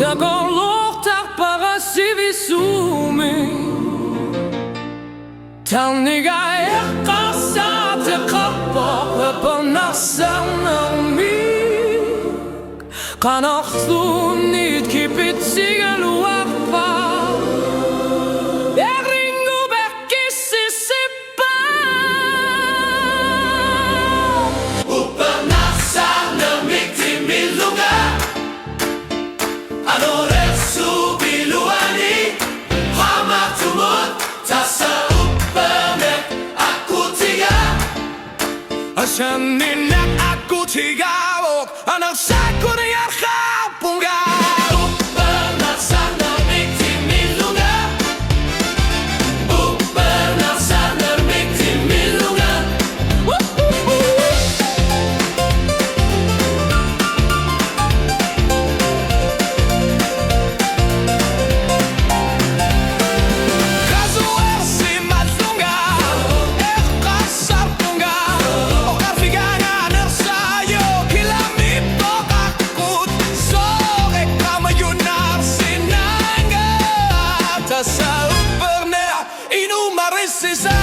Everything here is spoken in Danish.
Nagolok tak para sivisumi Taniga ekasa te kapok Panasan ng mig Kanaksunit kipit sigaluak pa Eringo bekisisipa Upanasan ng mig timilunga Anoretsu biluani Hamatumut Tasa upamek aku tiga Asaninak aku tigawok Anak saku na yakapungga Upanasan ng mig timilunga Upanasan ng mig timilunga Sa upper na inumarisisa